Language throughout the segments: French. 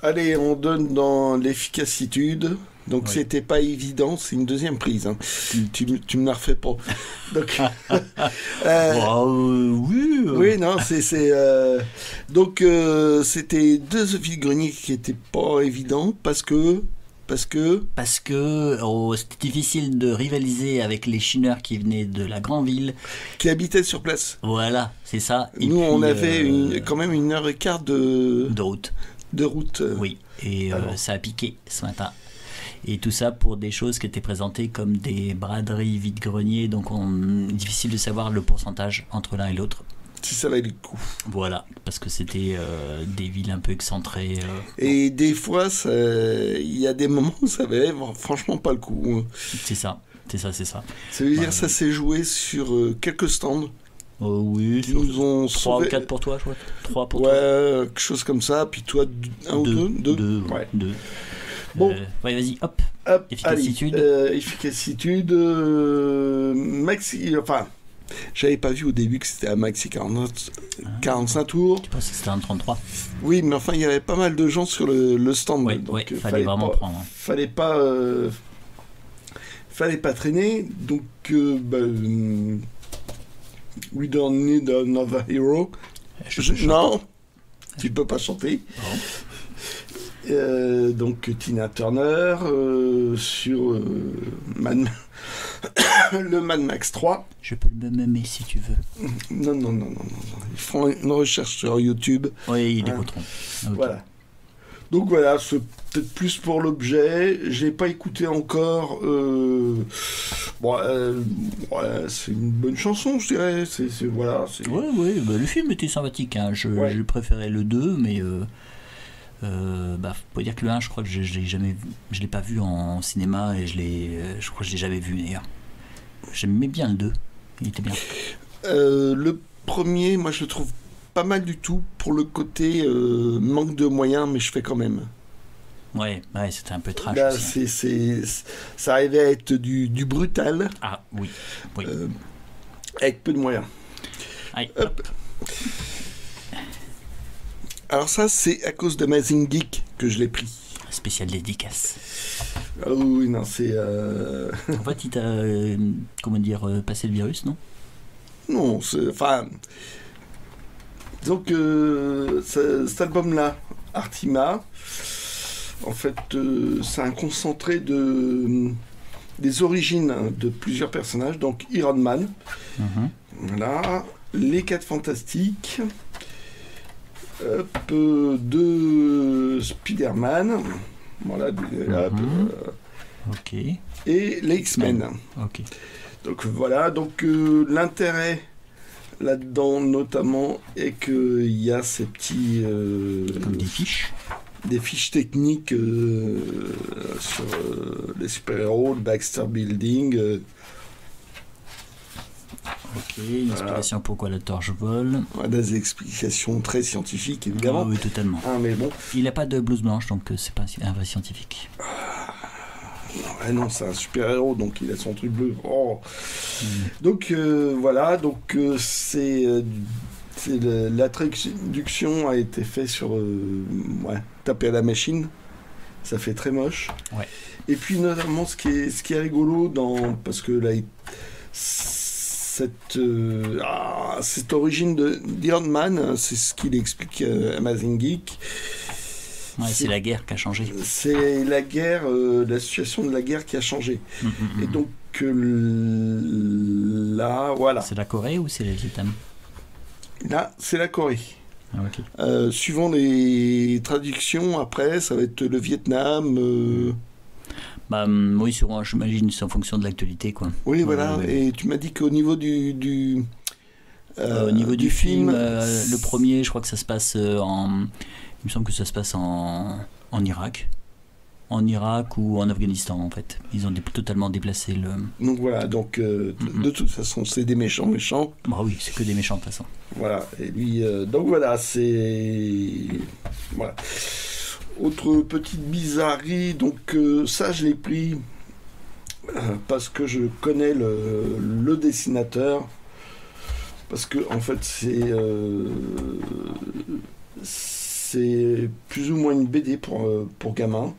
Allez, on donne dans l'efficacitude. Donc, Oui. c'était pas évident. C'est une deuxième prise. Hein. Tu me la refais pas. Donc, Oui. oui, non, donc, c'était deux vide-greniers qui étaient pas évidents parce que Parce que c'était difficile de rivaliser avec les chineurs qui venaient de la grande ville. qui habitaient sur place. Voilà, c'est ça. Et Nous, puis, on avait quand même 1h15 de route. de route. Oui, et Alors. ça a piqué ce matin. Et tout ça pour des choses qui étaient présentées comme des braderies vide-greniers, donc difficile de savoir le pourcentage entre l'un et l'autre. Si ça valait le coup. Voilà, parce que c'était des villes un peu excentrées. Et des fois, il y a des moments où ça valait franchement pas le coup. C'est ça. Ça veut dire Ouais. ça s'est joué sur quelques stands. Oui, Qui nous ont 3 ou sauvé. 4 pour toi, je crois. 3 pour toi. Ouais, quelque chose comme ça. Puis toi, un ou deux. Ouais. 2. Bon. Ouais, vas-y, hop. Hop, Efficacitude. allez, efficacitude. Maxi. Enfin, j'avais pas vu au début que c'était à maxi 45 tours. Tu penses que c'était un 33? Oui, mais enfin, il y avait pas mal de gens sur le stand. Ouais, donc, fallait vraiment pas, prendre. Fallait pas traîner. Donc, We Don't Need Another Hero. Non, tu peux pas chanter. Bon. Donc Tina Turner sur le Mad Max 3. Je peux le memmer si tu veux. Non. Ils feront une recherche sur YouTube. Oui, ils l'écouteront. Ok. Voilà. Donc voilà, c'est peut-être plus pour l'objet. Je l'ai pas écouté encore. C'est une bonne chanson, je dirais. Voilà. Ouais, le film était sympathique. Hein. Je préférais le 2, mais faut dire que le 1, je crois que je l'ai pas vu en cinéma et je crois que je l'ai jamais vu d'ailleurs. J'aimais bien le 2, il était bien. Le premier, moi je le trouve pas mal du tout pour le côté manque de moyens, mais je fais quand même. Ouais, c'était un peu trash Là, aussi. ça arrivait à être du brutal. Ah oui. Avec peu de moyens. Allez, Hop. Alors ça, c'est à cause d'Amazing Geek que je l'ai pris. Spécial dédicace. Ah oui, non, c'est... En fait, il t'a, passé le virus, non? Non, enfin... Donc, cet album-là, Artima, en fait, c'est un concentré des origines de plusieurs personnages. Donc, Iron Man, voilà, les 4 Fantastiques, de Spider-Man, voilà, ok. et les X-Men. Ok. Donc voilà, l'intérêt là-dedans notamment est qu'il y a ces petits... Comme des fiches. Des fiches techniques sur les super-héros, le Baxter Building. Ok, une explication pourquoi la torche vole. Des explications très scientifiques, évidemment. Ah oui, totalement. Mais bon. Il n'a pas de blouse blanche, donc c'est pas un vrai scientifique. Non, c'est un super-héros, donc il a son truc bleu. Oh. Donc voilà, la traduction a été faite sur taper à la machine. Ça fait très moche. Ouais. Et puis notamment ce qui est rigolo parce que là cette origine d'Iron Man, c'est ce qu'il explique Amazing Geek. Ouais, c'est la guerre qui a changé. C'est la guerre, la situation de la guerre qui a changé. Et donc là, voilà. C'est la Corée ou c'est le Vietnam? Là, c'est la Corée. Ah, ok. Suivant les traductions, après, ça va être le Vietnam. Oui, sûrement, j'imagine, c'est en fonction de l'actualité, quoi. Oui, voilà. Et tu m'as dit qu'au niveau du au niveau du film, le premier, je crois que ça se passe il me semble que ça se passe en Irak. En Irak ou en Afghanistan, en fait. Ils ont totalement déplacé le... Donc voilà, de toute façon, c'est des méchants. Bah oui, c'est que des méchants, de toute façon. Voilà, et lui... donc voilà, c'est... Voilà. Autre petite bizarrerie, donc ça, je l'ai pris parce que je connais le dessinateur. Parce que, en fait, c'est c'est plus ou moins une BD pour gamins.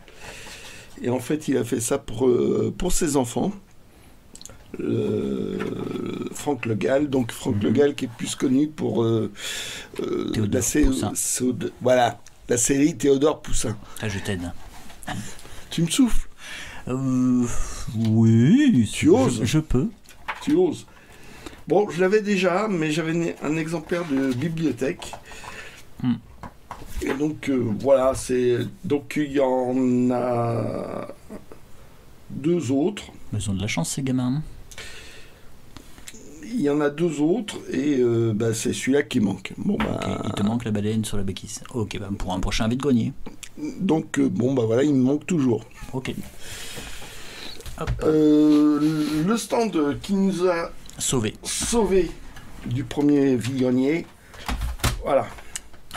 Et en fait, il a fait ça pour ses enfants. Franck Le Gall, donc Franck Le Gall qui est plus connu pour la série Théodore Poussin. Ah, je t'aide. Tu me souffles? Oui, tu oses. Je peux. Tu oses. Bon, je l'avais déjà, mais j'avais un exemplaire de bibliothèque. Et donc voilà, donc il y en a 2 autres. Ils ont de la chance, ces gamins. Il y en a 2 autres et c'est celui-là qui manque. Bon, Okay, il te manque la baleine sur la béquise. Ok, pour un prochain vide-grenier. Donc voilà, il me manque toujours. Ok. Hop. Le stand qui nous a sauvé du premier vide-grenier. Voilà.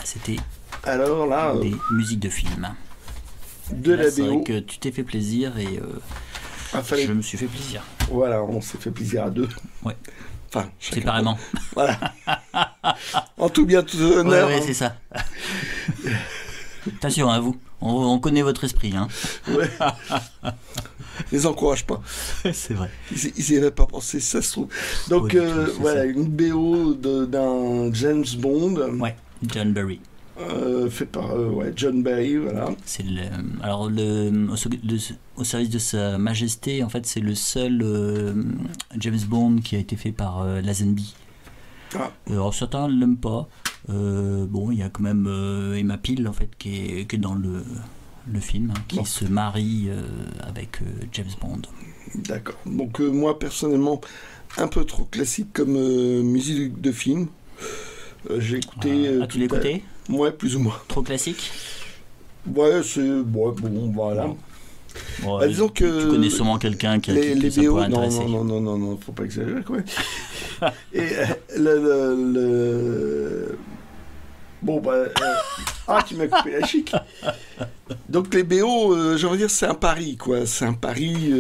C'était alors là des musiques de film. De la BO. C'est vrai que tu t'es fait plaisir et je me suis fait plaisir. Voilà, on s'est fait plaisir à 2. Ouais. Enfin, séparément. Voilà. En tout bien, tout honneur. Ouais, c'est ça. Attention à vous. On connaît votre esprit. Hein. Ouais. Les encourage pas. C'est vrai. Ils n'y avaient pas pensé, ça se trouve. Donc voilà, une BO d'un James Bond. Ouais, John Barry. Fait par John Barry, voilà. C'est au service de Sa Majesté, en fait, c'est le seul James Bond qui a été fait par Lazenby. Ah. Alors certains ne l'aiment pas. Bon, il y a quand même Emma Peel en fait qui est dans le film, hein, qui se marie avec James Bond. D'accord. Donc moi personnellement, un peu trop classique comme musique de film. J'ai écouté. Tu l'as écouté? Ouais, plus ou moins. Trop classique? Ouais, c'est bon, voilà. Bon, disons que tu connais sûrement quelqu'un qui les ça BO, pourrait intéresser. Non, faut pas exagérer quoi. Et bon tu m'as coupé la chic. Donc les BO, j'ai envie de dire, c'est un pari quoi. C'est un pari.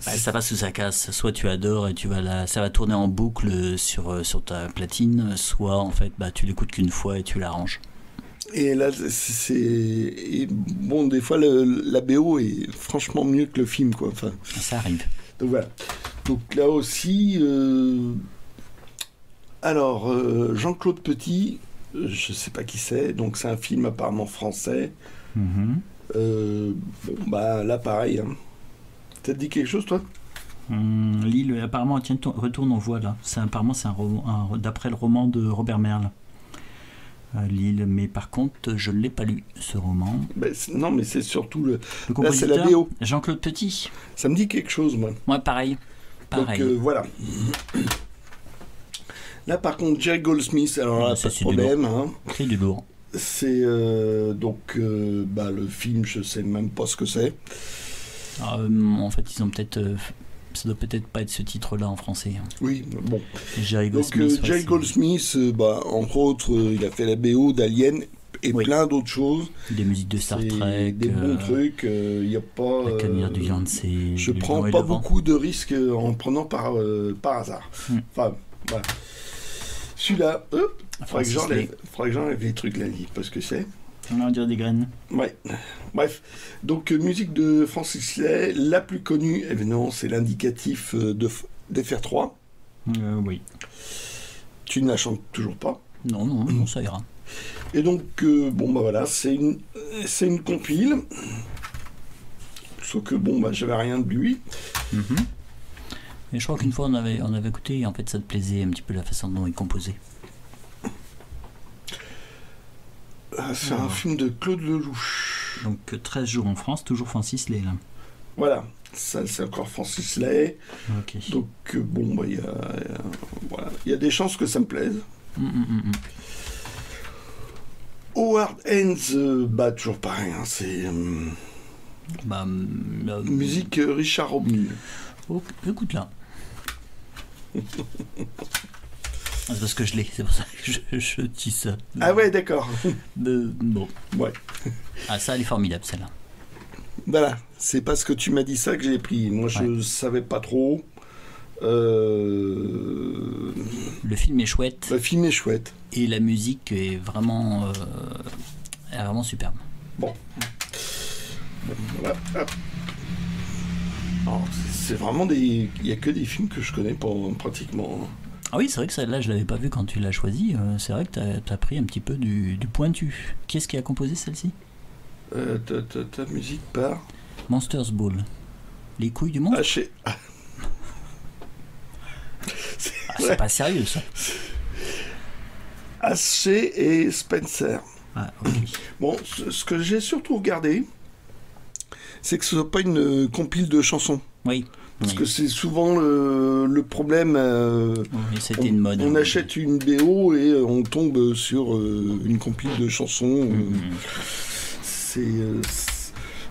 Ça passe ou ça casse. Soit tu adores et ça va tourner en boucle sur ta platine, soit en fait tu l'écoutes qu'une fois et tu l'arranges. Et là, bon, des fois la BO est franchement mieux que le film quoi. Enfin, ça arrive. Donc voilà. Donc là aussi, Jean-Claude Petit, je sais pas qui c'est. Donc c'est un film apparemment français. Là pareil. Hein. Ça te dit quelque chose, toi? L'île, apparemment, tiens, retourne en voie là. Apparemment, c'est un roman, d'après le roman de Robert Merle. L'île, mais par contre, je ne l'ai pas lu, ce roman. Non, mais c'est surtout le compositeur, là, c'est la BO. Jean-Claude Petit. Ça me dit quelque chose, moi. Ouais, pareil. Donc, voilà. Là, par contre, Jerry Goldsmith, alors là, pas de problème. Hein. C'est du lourd. C'est le film, je sais même pas ce que c'est. En fait, ils ont peut-être. Ça doit peut-être pas être ce titre-là en français. Oui, bon. Jerry Goldsmith. Donc, Jerry Goldsmith, entre autres, il a fait la BO d'Alien et plein d'autres choses. Des musiques de Star Trek. Des bons trucs. Il n'y a pas. La canière du Yangtze. Je prends pas beaucoup de risques en prenant par hasard. Enfin, voilà. Celui-là, il faudrait que j'enlève les trucs là, parce que c'est. On dirait des graines. Ouais. Bref. Donc, musique de Francis Lay. La plus connue, évidemment, c'est l'indicatif d'FR3. Oui. Tu ne la chantes toujours pas? Non, ça ira. Et donc, voilà, c'est une compile. Sauf que, j'avais rien de lui. Et je crois qu'une fois, on avait écouté, et en fait, ça te plaisait un petit peu la façon dont il composait. C'est un film de Claude Lelouch. Donc 13 jours en France, toujours Francis Lay là. Voilà, ça c'est encore Francis Lay. Okay. Donc il y a des chances que ça me plaise. Howard Haynes, toujours pareil, hein, c'est musique Richard Robin. Oh, écoute là. C'est parce que je l'ai, c'est pour ça que je dis ça. Ah ouais, d'accord. Bon. Ouais. Ah, ça, elle est formidable, celle-là. Voilà, c'est parce que tu m'as dit ça que j'ai pris. Moi, je savais pas trop. Le film est chouette. Le film est chouette. Et la musique est vraiment superbe. Bon. Voilà. Hop. Alors, c'est vraiment il n'y a que des films que je connais pas, pratiquement. Ah oui, c'est vrai que celle-là, je l'avais pas vue quand tu l'as choisie. C'est vrai que t'as pris un petit peu du pointu. Qui est-ce qui a composé celle-ci? Ta musique par Monsters Ball. Les couilles du monstre. C'est pas sérieux, ça. Haché et Spencer. Ah, ok. Bon, ce que j'ai surtout regardé, c'est que ce soit pas une compile de chansons. Oui. Parce que c'est souvent le problème. Oui, c'était une mode. On achète une BO et on tombe sur une compile de chansons.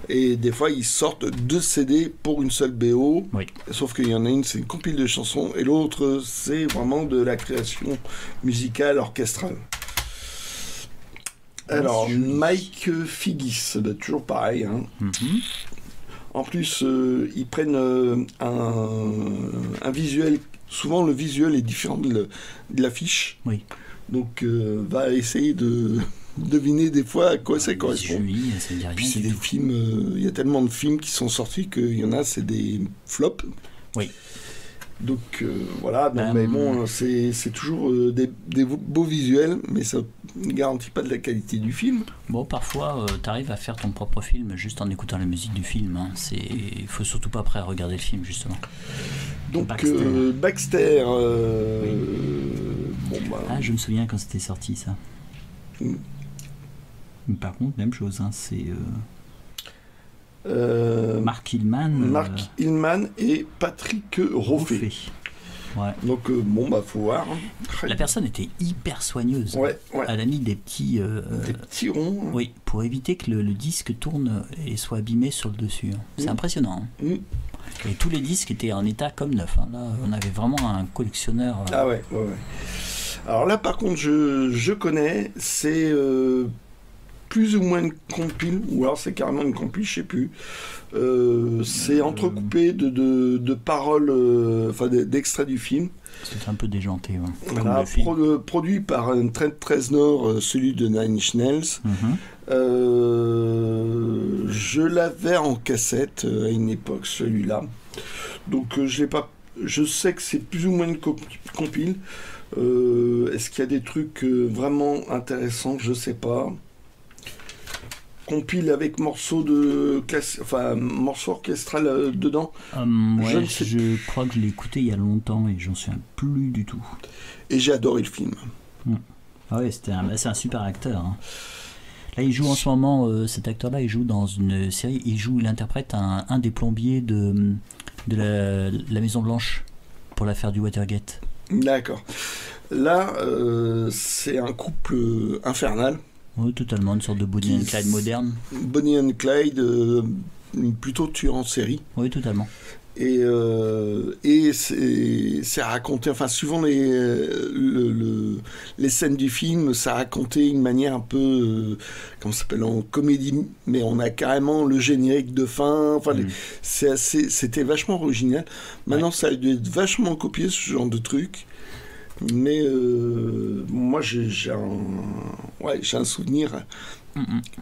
Et des fois, ils sortent 2 CD pour une seule BO. Oui. Sauf qu'il y en a une, c'est une compile de chansons, et l'autre, c'est vraiment de la création musicale, orchestrale. Alors, Mike Figgis, toujours pareil. Hein. En plus, ils prennent un visuel. Souvent, le visuel est différent de l'affiche. Oui. Donc, va essayer de deviner des fois à quoi ça correspond. Oui, ça dit rien. Puis c'est des films. Il y a tellement de films qui sont sortis qu'il y en a, c'est des flops. Oui. Donc voilà, mais bon, c'est toujours des beaux visuels, mais ça ne garantit pas de la qualité du film. Bon, parfois, tu arrives à faire ton propre film juste en écoutant la musique du film. Hein. Il faut surtout pas après regarder le film, justement. Donc Baxter. Oui. Bon, ah, je me souviens quand c'était sorti, ça. Par contre, même chose, hein, c'est Mark Hillman et Patrick Roffey. Ouais. Donc faut voir. La personne était hyper soigneuse. Ouais. Elle a mis des petits ronds. Oui, pour éviter que le disque tourne et soit abîmé sur le dessus. C'est impressionnant. Hein. Et tous les disques étaient en état comme neuf. Hein. Là, on avait vraiment un collectionneur. Ah ouais. Alors là, par contre, je connais, c'est plus ou moins une compile, ou alors c'est carrément une compile, je sais plus. C'est entrecoupé de paroles, d'extraits du film. C'est un peu déjanté. Ouais. Voilà, produit par un Trent Reznor, celui de Nine Inch Nails. Je l'avais en cassette à une époque, celui-là. Donc je l'ai pas. Je sais que c'est plus ou moins une compile. Est-ce qu'il y a des trucs vraiment intéressants? Je sais pas. Compile avec morceaux orchestral dedans. Je crois que je l'ai écouté il y a longtemps et j'en souviens plus du tout. Et j'ai adoré le film. Ah ouais, c'est un super acteur. Hein. Là, il joue en ce moment, cet acteur-là, il joue dans une série. Il interprète un des plombiers de la Maison Blanche pour l'affaire du Watergate. D'accord. Là, c'est un couple infernal. Oui, totalement, une sorte de Bonnie and Clyde moderne. Bonnie and Clyde, plutôt tueur en série. Oui, totalement. Et c'est raconté, suivant les scènes du film, ça racontait une manière un peu, comment ça s'appelle, en comédie, mais on a carrément le générique de fin. C'était vachement original. Maintenant, ça a dû être vachement copié, ce genre de truc. Mais moi j'ai un souvenir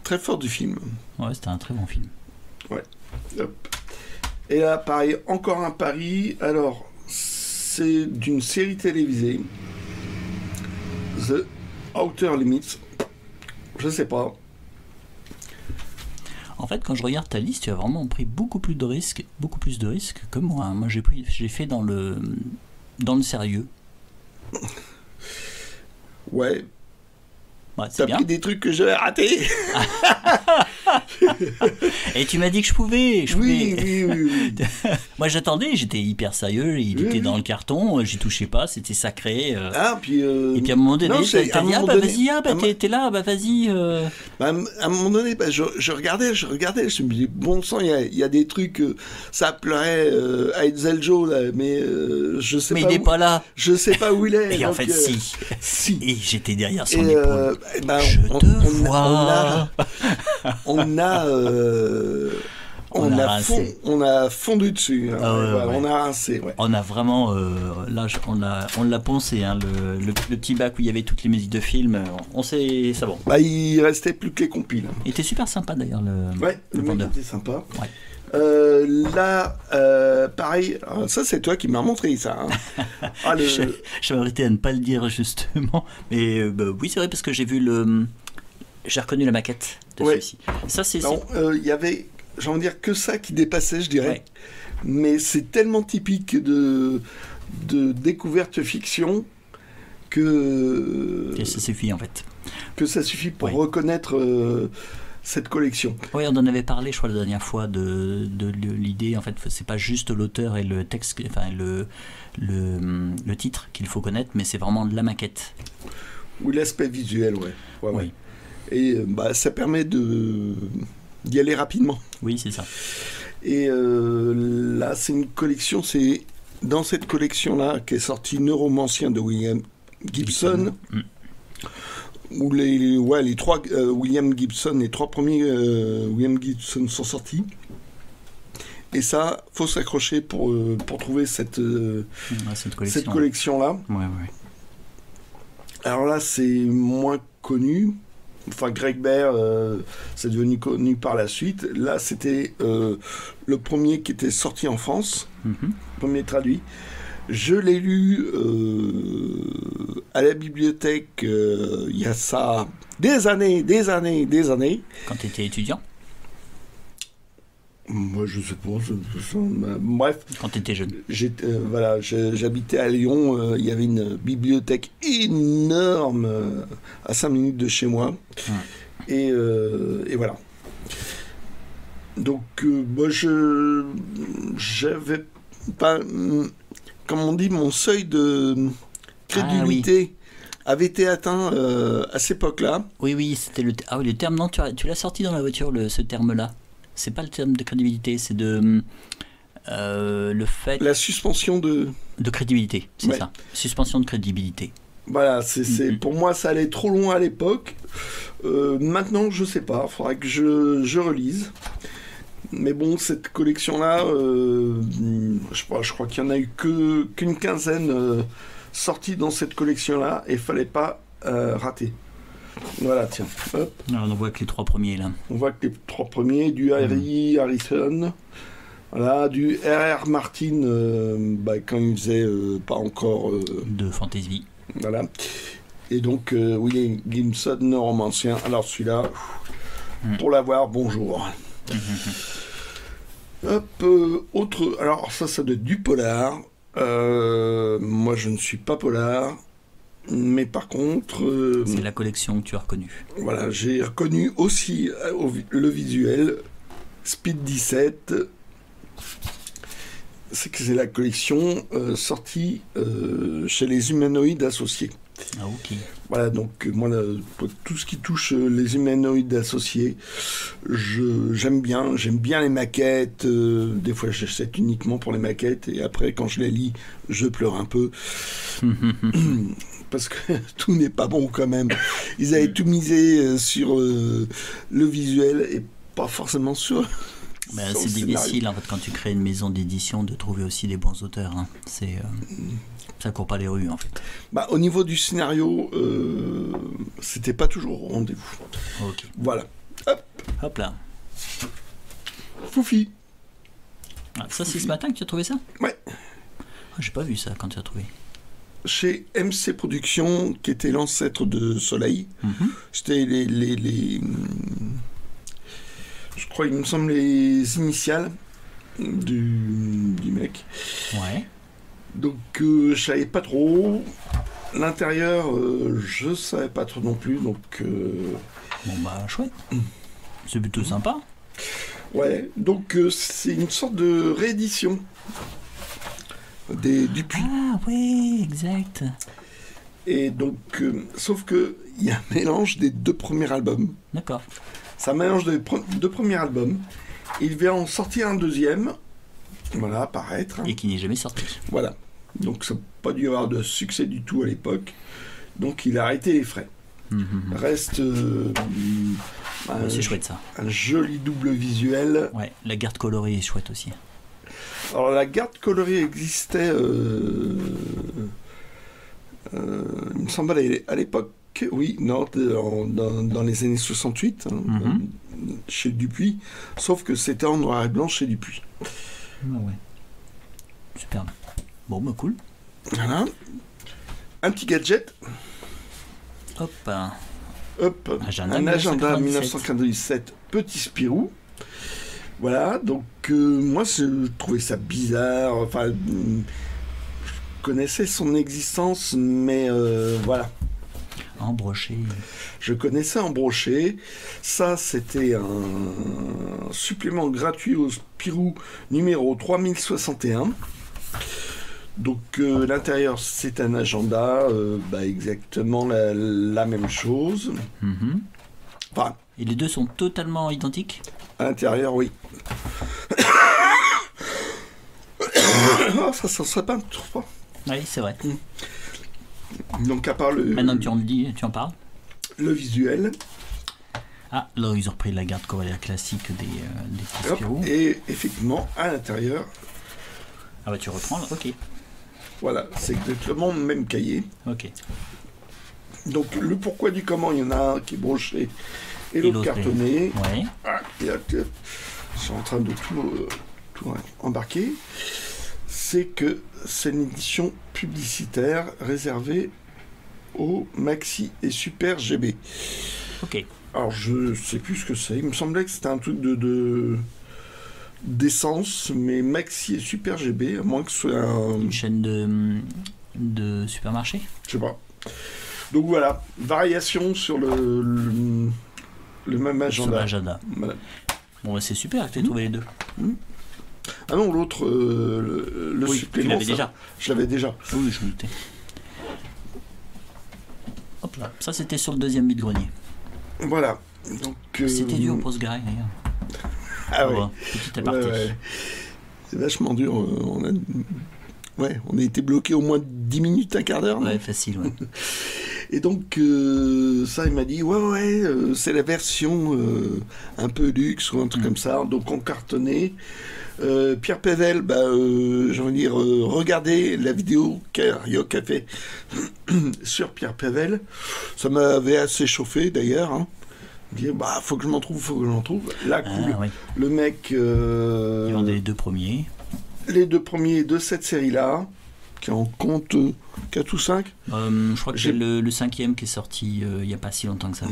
très fort du film. Ouais, c'était un très bon film. Ouais. Hop. Et là, pareil, encore un pari. Alors, c'est d'une série télévisée, The Outer Limits. Je sais pas. En fait, quand je regarde ta liste, tu as vraiment pris beaucoup plus de risques que moi. Moi, j'ai fait dans le sérieux. Ouais. T'as pris des trucs que j'avais ratés. Et tu m'as dit que je pouvais. Oui. Moi j'attendais, j'étais hyper sérieux, il était dans le carton, j'y touchais pas, c'était sacré. Et puis à un moment donné, t'as dit vas-y, t'es là, vas-y. À un moment donné, je regardais, je me dis, bon sang, il y a des trucs, ça pleurait à Elzeljo, là, mais je sais pas. Mais il n'est pas là. Je sais pas où il est. Et en fait, si. Et j'étais derrière son épaule. On On a rincé. On a fondu dessus. Hein. Ouais. On a rincé. Ouais. On a vraiment, là, on l'a poncé. Hein, le petit bac où il y avait toutes les musiques de films. On sait, ça bon. Bah, il restait plus que les compiles. Il était super sympa d'ailleurs le mec vendeur. était sympa. Ouais. Là, pareil, ça c'est toi qui m'as montré ça. Hein. J'avais arrêté à ne pas le dire justement, mais oui c'est vrai parce que j'ai reconnu la maquette de celui-ci. Ça c'est. Il y avait, j'ai envie de dire que ça qui dépassait, je dirais. Ouais. Mais c'est tellement typique de découverte fiction que ça suffit en fait. Que ça suffit pour reconnaître. Cette collection. Oui, on en avait parlé, je crois, la dernière fois de l'idée. En fait, c'est pas juste l'auteur et le texte, enfin le titre qu'il faut connaître, mais c'est vraiment de la maquette. Oui, l'aspect visuel, ouais. Oui. Et ça permet d'y aller rapidement. Oui, c'est ça. Et là, c'est une collection. C'est dans cette collection-là qu'est sorti Neuromancien de William Gibson. Où les trois William Gibson, les trois premiers William Gibson sont sortis. Et ça, faut s'accrocher pour trouver cette collection-là. Ouais. Alors là, c'est moins connu. Enfin, Greg Bear, c'est devenu connu par la suite. Là, c'était le premier qui était sorti en France, premier traduit. Je l'ai lu à la bibliothèque il y a ça des années. Quand tu étais étudiant ? Moi, je sais pas. Bref. Quand tu étais jeune. J'habitais à Lyon. Il y avait une bibliothèque énorme à 5 minutes de chez moi. Et voilà. Donc, moi, j'avais pas... Comme on dit, mon seuil de crédulité avait été atteint à cette époque-là. Oui, c'était le terme. Non, tu l'as sorti dans la voiture, ce terme-là. C'est pas le terme de crédibilité, c'est le fait. La suspension de crédibilité, c'est ça. Suspension de crédibilité. Voilà, pour moi, ça allait trop loin à l'époque. Maintenant, je sais pas. Il faudrait que je relise. Mais bon, cette collection-là, je crois qu'il n'y en a eu qu'une quinzaine sorties dans cette collection-là, et il ne fallait pas rater. Voilà, tiens. Hop. Alors, on voit que les trois premiers, là. On voit que les trois premiers, du Harry Harrison, voilà, du R.R. Martin, quand il faisait pas encore... de fantasy. Voilà. Et donc, William Gibson, Neuromancien. Alors, celui-là, pour l'avoir, bonjour. Hop, autre. Alors, ça doit être du polar. Moi, je ne suis pas polar. Mais par contre... c'est la collection que tu as reconnue. Voilà, j'ai reconnu aussi le visuel. Speed 17. C'est la collection sortie chez les humanoïdes associés. Ah, ok. Voilà, donc moi, tout ce qui touche les humanoïdes associés, j'aime bien les maquettes. Des fois, j'achète uniquement pour les maquettes, et après, quand je les lis, je pleure un peu. Parce que tout n'est pas bon quand même. Ils avaient tout misé sur le visuel et pas forcément sur... c'est difficile en fait, quand tu crées une maison d'édition, de trouver aussi des bons auteurs. Hein. Ça court pas les rues en fait. Au niveau du scénario, c'était pas toujours au rendez-vous. Ok. Voilà. Hop là. Foufi. Ça c'est ce matin que tu as trouvé ça ? Ouais. J'ai pas vu ça quand tu as trouvé. Chez MC Productions, qui était l'ancêtre de Soleil. C'était les je crois, il me semble, les initiales du mec. Ouais. Donc, je savais pas trop. L'intérieur, je savais pas trop non plus. Donc, chouette. C'est plutôt sympa. Ouais, donc c'est une sorte de réédition du Puy. Ah, ouais, exact. Et donc, sauf que il y a un mélange des deux premiers albums. D'accord. C'est un mélange des deux premiers albums. Il vient en sortir un deuxième. Voilà, apparaître. Et qui n'est jamais sorti. Voilà. Donc, ça n'a pas dû avoir de succès du tout à l'époque. Donc, il a arrêté les frais. reste c'est chouette ça. un joli double visuel. Ouais, la garde colorée est chouette aussi. Alors la garde colorée existait, il me semble à l'époque, oui, non, dans les années 68, chez Dupuis, sauf que c'était en noir et blanc chez Dupuis. Ah ouais. Superbe. Bon, bah cool. Voilà. Un petit gadget. Hop. Hop. Agenda Un agenda 1997. 1997, petit Spirou. Voilà, donc moi je trouvais ça bizarre. Enfin, je connaissais son existence, mais voilà. Embroché. Je connaissais en brochet. Ça, c'était un supplément gratuit au Spirou numéro 3061. Donc l'intérieur, c'est un agenda, exactement la même chose. Enfin, Et les deux sont totalement identiques? à l'intérieur, oui. Ça s'en serait pas trop. Oui, c'est vrai. Donc à part Maintenant que tu en le dis, tu en parles? le visuel. Ah, là, ils ont repris la garde colorée classique des petits Spirou. Et effectivement, à l'intérieur, Ah bah tu reprends là? Ok. voilà, c'est exactement le même cahier. Ok. Donc le pourquoi du comment, il y en a un qui est broché et l'autre cartonné. Ouais. Ah, et là, je suis en train de tout embarquer. C'est que c'est une édition publicitaire réservée aux Maxi et Super GB. Ok. Alors je sais plus ce que c'est. Il me semblait que c'était un truc d'essence, mais Maxi et Super GB, à moins que ce soit Une chaîne de supermarché? je sais pas. Donc voilà, variation sur le même Sur agenda. l'agenda. Voilà. Bon, bah, c'est super que tu aies trouvé les deux. Ah non, l'autre, le Oui, supplément, tu l'avais ça, déjà. je l'avais déjà. Oui, je me doutais. Hop là. Ça, c'était sur le deuxième vide-grenier. Voilà. Donc, C'était dur pour se garer, d'ailleurs. Ah ouais. Voilà, petit aparté. Ouais. C'est vachement dur. On a été bloqué au moins 10 minutes, un quart d'heure. non Ouais, facile, ouais. Et donc, ça, il m'a dit, c'est la version un peu luxe ou un truc comme ça, donc en cartonné. Pierre Pével, je veux dire, regardez la vidéo qu'Arioc a fait sur Pierre Pével. Ça m'avait assez chauffé, d'ailleurs. Hein. Il me dit, faut que je m'en trouve. Là, cool. Oui. Le mec... Ils vendaient les deux premiers. Les deux premiers de cette série-là, qui en compte 4 ou 5. Je crois que c'est le cinquième qui est sorti il n'y a pas si longtemps que ça.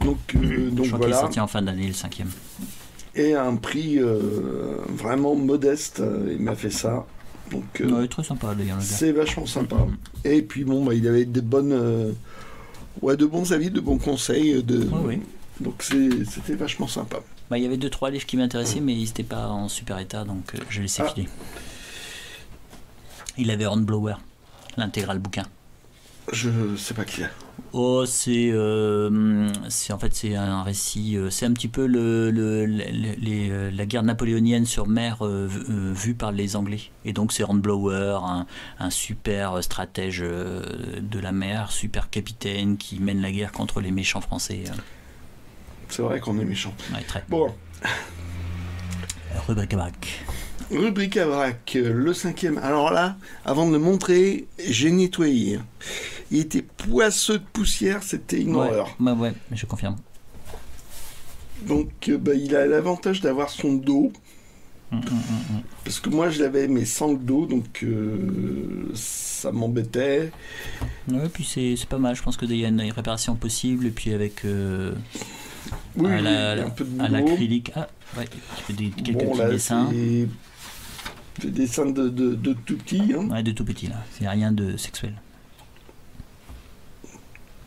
Donc Je crois qu'il est voilà. sorti en fin d'année, le cinquième. Et à un prix vraiment modeste, il m'a fait ça. Donc Très sympa d'ailleurs, le gars. c'est vachement sympa. Et puis il avait de bons avis, de bons conseils. Oui. Donc c'était vachement sympa. Il y avait 2-3 livres qui m'intéressaient, mais ils n'étaient pas en super état, donc je laissais filer. Il avait Hornblower, l'intégral bouquin. Je sais pas qui est. Oh, c'est en fait c'est un récit, c'est un petit peu la guerre napoléonienne sur mer vue par les Anglais. Et donc c'est Hornblower, un super stratège de la mer, super capitaine qui mène la guerre contre les méchants français. C'est vrai qu'on est méchant. Ouais, très. Bon. Rubrique à braque. Rubrique à vrac, le 5e. Alors là, avant de le montrer, j'ai nettoyé. Il était poisseux de poussière, c'était une horreur. Ouais, je confirme. Donc il a l'avantage d'avoir son dos. Parce que moi je l'avais mais sans le dos, donc ça m'embêtait. Ouais, puis c'est pas mal, je pense qu'il y a une réparation possible, et puis avec Oui, un peu de boulot. à l'acrylique. Ah, ouais, tu fais quelques petits dessins. Des dessins de tout petit. Hein. Ouais, de tout petit là, c'est rien de sexuel.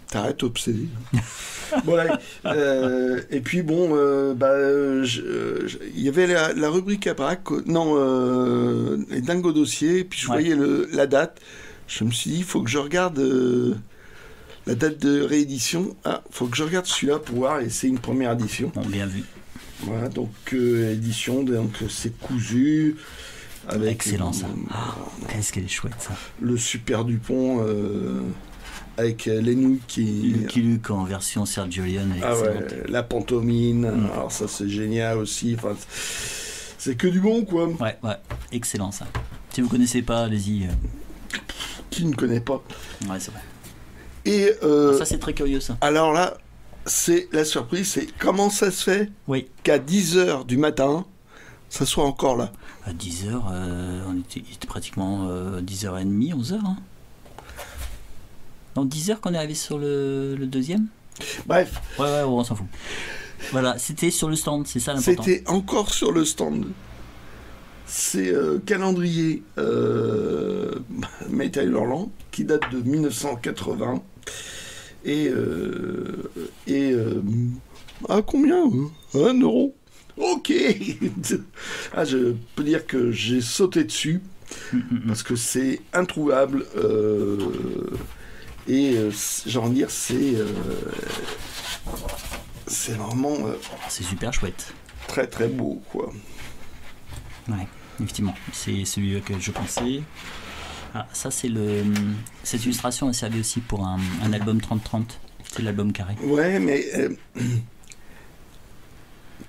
T'arrêtes obsédé. Voilà. Et puis il y avait la rubrique à braque, les dingo dossiers, et puis je voyais la date. Je me suis dit, il faut que je regarde la date de réédition. Ah, il faut que je regarde celui-là pour voir, et c'est une première édition. Bon, bien vu. Voilà, donc édition, donc c'est cousu. Avec excellent ça. Qu'est-ce qu'elle est chouette ça. Le super Dupont avec Lenny qui... Lucky Luke en version Sergio Leone. Ah ouais, la pantomime, alors ça c'est génial aussi, enfin, c'est que du bon quoi. Ouais, excellent ça. Si vous connaissez pas, allez-y. Qui ne connaît pas? Ouais, c'est vrai. Et ça c'est très curieux ça. alors là, c'est la surprise, c'est comment ça se fait qu'à 10h du matin, ça soit encore là. À 10h, il était pratiquement 10h30, 11h. Hein. Non, 10h qu'on est arrivé sur le deuxième. Bref. Ouais, on s'en fout. Voilà, c'était sur le stand, c'est ça l'important. C'était encore sur le stand. C'est calendrier Metal Hurlant qui date de 1980 et à combien 1 euro. Ok. Ah, je peux dire que j'ai sauté dessus parce que c'est introuvable et j'ai envie de dire c'est vraiment c'est super chouette, très très beau quoi. Ouais, effectivement, c'est celui que je pensais. Ah, ça c'est cette illustration a servi aussi pour un album 30-30, c'est l'album carré. Ouais, mais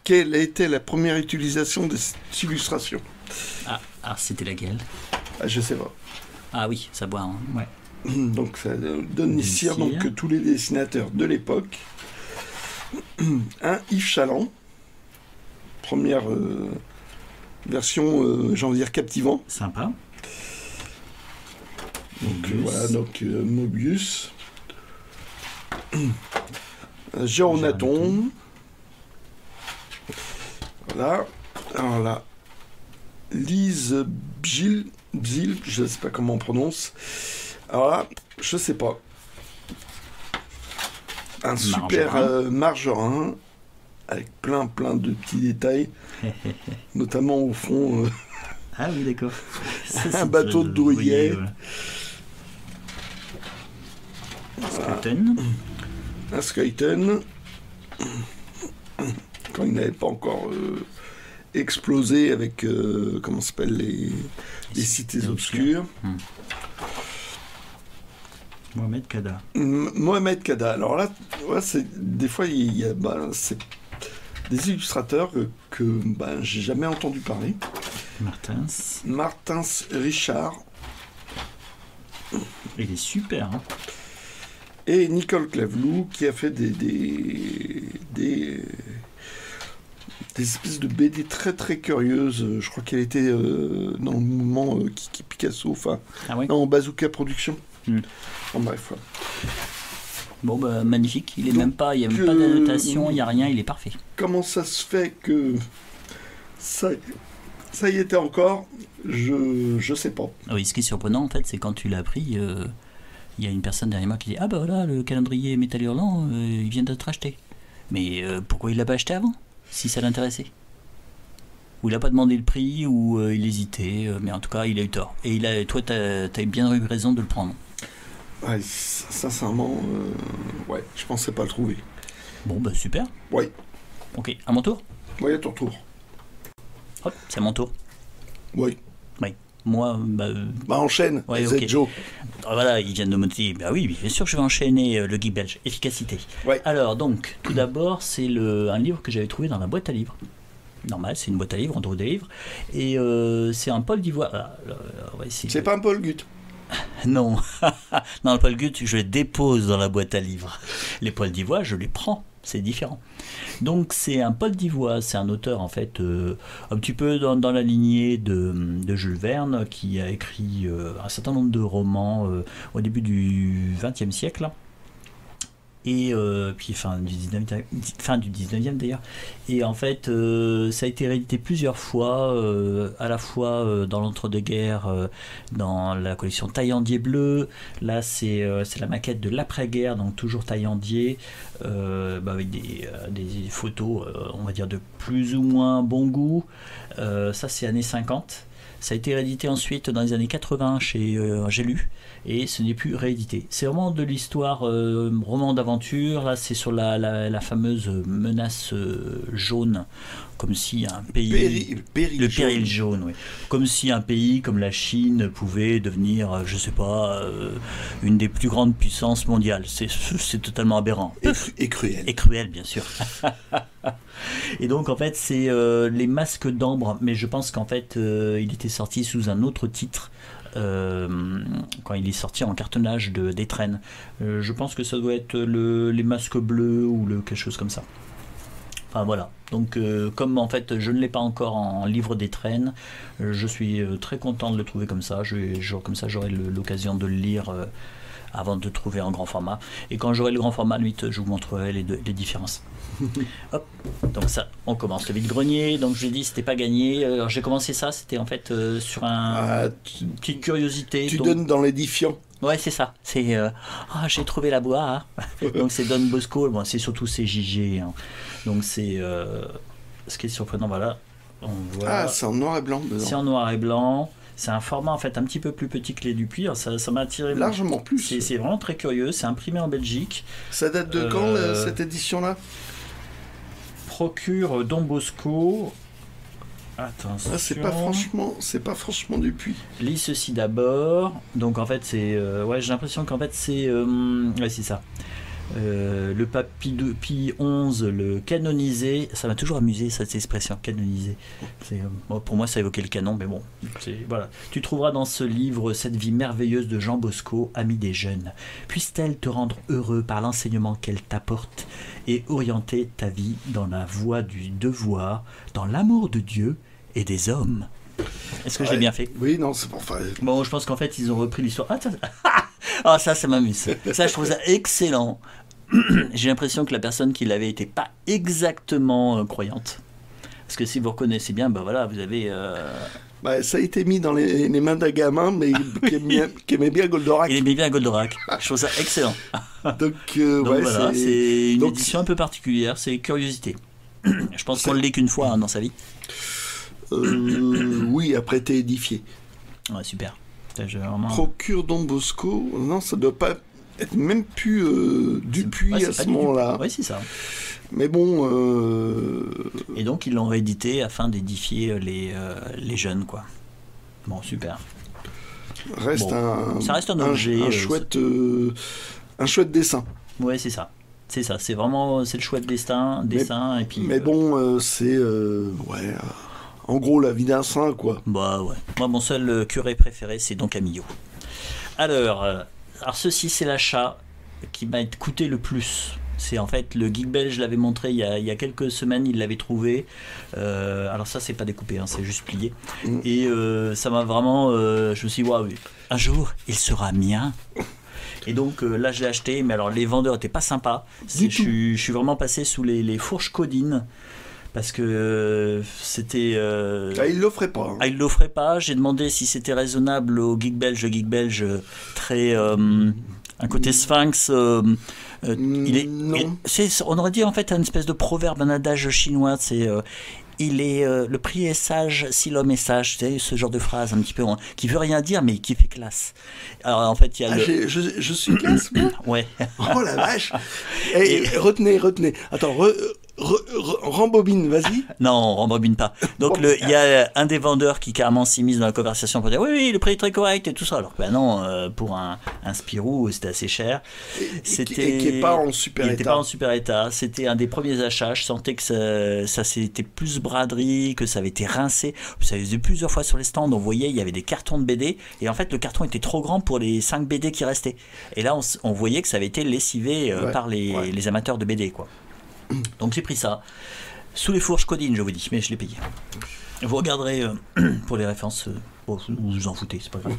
quelle a été la première utilisation de cette illustration? Ah, c'était laquelle? Je sais pas. Ah oui, ça boit, hein. Ouais. Donc ça donne ici donc tous les dessinateurs de l'époque. Un Yves Chaland, première version, j'ai envie de dire captivant. Sympa. Donc voilà, donc Mobius. Géronaton. Voilà. Alors là, Lise Bzil, je ne sais pas comment on prononce. Alors là, je sais pas. Un super margerin avec plein de petits détails, notamment au fond. Ah oui, d'accord. Un bateau de douillet. Skelton. Un Skelton. Quand il n'avait pas encore explosé avec comment s'appelle les cités obscures. Mohamed Kada. Mohamed Kada. Alors là, ouais, des fois, il y a c'est des illustrateurs que j'ai jamais entendu parler. Martins Richard. Il est super. Hein. Et Nicole Clavelou qui a fait des espèces de BD très très curieuses. Je crois qu'elle était dans le mouvement Kiki Picasso, enfin, dans Bazooka Production. En bref. Bon, magnifique. Il est même pas, il n'y a même pas d'annotation, il n'y a rien, il est parfait. Comment ça se fait que ça y était encore? Je sais pas. Oui, ce qui est surprenant en fait, c'est quand tu l'as pris, il y a une personne derrière moi qui dit: ah bah voilà, le calendrier Metal Hurlant, il vient d'être acheté. Mais pourquoi il l'a pas acheté avant, si ça l'intéressait? Ou il a pas demandé le prix, ou il hésitait, mais en tout cas il a eu tort. Et toi t'as bien eu raison de le prendre. Ouais, sincèrement, ouais, je pensais pas le trouver. Bon bah super. Ouais. Ok, à mon tour. Oui, à ton tour. Hop, c'est à mon tour. Oui. Oui. Moi, enchaîne, ouais, okay. Joe. Voilà, il vient de me dire, bah oui, bien sûr, je vais enchaîner le geek belge, efficacité. Ouais. Alors, donc, tout d'abord, c'est un livre que j'avais trouvé dans la boîte à livres. Normal, c'est une boîte à livres, on trouve des livres. Et c'est un Paul Divoire. C'est pas un Paul Gut. Non, non, le Paul Gut, je les dépose dans la boîte à livres. Les Paul Divoire, je les prends. C'est différent. Donc c'est un Paul Divoire, c'est un auteur en fait un petit peu dans la lignée de Jules Verne, qui a écrit un certain nombre de romans au début du XXe siècle. Et puis fin du 19e d'ailleurs. Et en fait, ça a été réédité plusieurs fois, à la fois dans l'entre-deux-guerres, dans la collection Taillandier Bleu. Là, c'est la maquette de l'après-guerre, donc toujours Taillandier, avec des photos, on va dire, de plus ou moins bon goût. Ça, c'est années 50. Ça a été réédité ensuite dans les années 80 chez J'ai lu, et ce n'est plus réédité. C'est vraiment de l'histoire roman d'aventure. Là, c'est sur la fameuse menace jaune, comme si un pays... le péril jaune, oui. Comme si un pays comme la Chine pouvait devenir, je sais pas, une des plus grandes puissances mondiales. C'est totalement aberrant. Et cruel. Et cruel, bien sûr. Et donc, en fait, c'est Les Masques d'Ambre, mais je pense qu'en fait, il était sorti sous un autre titre. Quand il est sorti en cartonnage d'Étrennes. Je pense que ça doit être les Masques Bleus ou quelque chose comme ça. Enfin voilà, donc comme en fait je ne l'ai pas encore en livre d'Étrennes, je suis très content de le trouver comme ça. Comme ça j'aurai l'occasion de le lire avant de le trouver en grand format. Et quand j'aurai le grand format, je vous montrerai les différences. Hop, donc ça, on commence le vide-grenier. Donc je l'ai dit, c'était pas gagné. Alors j'ai commencé ça, c'était en fait sur petite curiosité. Tu donnes dans l'édifiant. Ouais, c'est ça. C'est j'ai trouvé la boîte. Hein. Donc c'est Don Bosco. Bon, c'est surtout CJG. Hein. Donc c'est ce qui est surprenant. Voilà. On voit. C'est en noir et blanc dedans. C'est en noir et blanc. C'est un format en fait un petit peu plus petit que les Dupuis. Ça m'a attiré. Largement plus. C'est vraiment très curieux. C'est imprimé en Belgique. Ça date de quand cette édition-là? Procure Don Bosco. Attention. C'est pas franchement Dupuis. Lis ceci d'abord. Donc en fait c'est j'ai l'impression qu'en fait c'est c'est ça. Le pape Pie XI, le canonisé, ça m'a toujours amusé cette expression, canonisé. Pour moi ça évoquait le canon, mais bon, voilà. Tu trouveras dans ce livre cette vie merveilleuse de Jean Bosco, ami des jeunes. Puisse-t-elle te rendre heureux par l'enseignement qu'elle t'apporte et orienter ta vie dans la voie du devoir, dans l'amour de Dieu et des hommes. Est-ce que je l'ai bien fait? Oui, non, c'est pour faire. Bon, je pense qu'en fait, ils ont repris l'histoire. Ça m'amuse. Ça, je trouve ça excellent. J'ai l'impression que la personne qui l'avait était pas exactement croyante. Parce que si vous reconnaissez bien, voilà, vous avez... ça a été mis dans les mains d'un gamin, mais qui aimait bien Goldorak. Il aimait bien Goldorak. Je trouve ça excellent. Donc voilà, c'est une édition un peu particulière, c'est Curiosité. Je pense qu'on ne l'est qu'une fois dans sa vie. Oui, après t'es édifié. Ouais, super. Procure Don Bosco, non, ça doit pas être même plus Dupuis à ce moment-là. Oui, c'est ça. Mais bon... Et donc, ils l'ont réédité afin d'édifier les jeunes, quoi. Bon, super. Ça reste un objet. Un chouette dessin. Ouais, c'est ça. C'est ça. C'est vraiment le chouette dessin. Et puis, mais bon, c'est... en gros, la vie d'un saint, quoi. Bah ouais. Moi, mon seul curé préféré, c'est Don Camillo. Alors ceci, c'est l'achat qui m'a coûté le plus. C'est en fait le Geek Belge, je l'avais montré il y a quelques semaines, il l'avait trouvé. Alors ça, c'est pas découpé, hein, c'est juste plié. Et ça m'a vraiment... je me suis dit, waouh, un jour, il sera mien. Et donc là, je l'ai acheté, mais alors les vendeurs n'étaient pas sympas. Je suis vraiment passé sous les fourches codines. Parce que c'était... il l'offrait pas. Hein. Il l'offrait pas. J'ai demandé si c'était raisonnable au Geek Belge. Le Geek Belge, très... un côté sphinx... on aurait dit en fait une espèce de proverbe, un adage chinois, c'est... le prix est sage si l'homme est sage, tu sais, ce genre de phrase un petit peu qui veut rien dire mais qui fait classe. Alors en fait il y a je suis classe, moi. Ouais. Oh la vache. Retenez. Attends, rembobine, vas-y. Non, on rembobine pas. Donc il y a un des vendeurs qui carrément s'immisce dans la conversation pour dire oui, le prix est très correct et tout ça. Alors que non, pour un Spirou, c'était assez cher. Qui n'est pas en super état. Il n'était pas en super état. C'était un des premiers achats. Je sentais que ça c'était plus braderie, que ça avait été rincé. Ça faisait plusieurs fois sur les stands. On voyait, il y avait des cartons de BD. Et en fait, le carton était trop grand pour les 5 BD qui restaient. Et là, on voyait que ça avait été lessivé par les amateurs de BD, quoi. Donc j'ai pris ça sous les fourches codines, je vous dis, mais je l'ai payé. Vous regarderez pour les références, vous vous en foutez, c'est pas grave.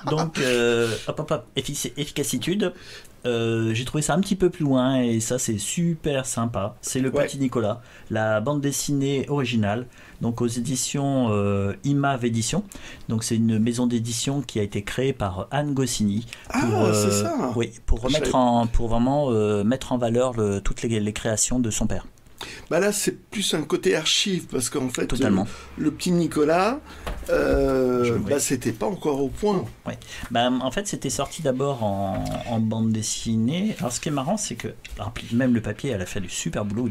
Donc efficacitude, j'ai trouvé ça un petit peu plus loin et ça c'est super sympa. C'est le Petit Nicolas, la bande dessinée originale, donc aux éditions IMAV Édition. Donc c'est une maison d'édition qui a été créée par Anne Goscinny pour, c'est ça. Oui, pour remettre pour vraiment mettre en valeur toutes les créations de son père. Bah là, c'est plus un côté archive, parce qu'en fait, Totalement. Le petit Nicolas, c'était pas encore au point. Ouais. Bah, en fait, c'était sorti d'abord en bande dessinée. Alors, ce qui est marrant, c'est que même le papier, elle a fait du super boulot.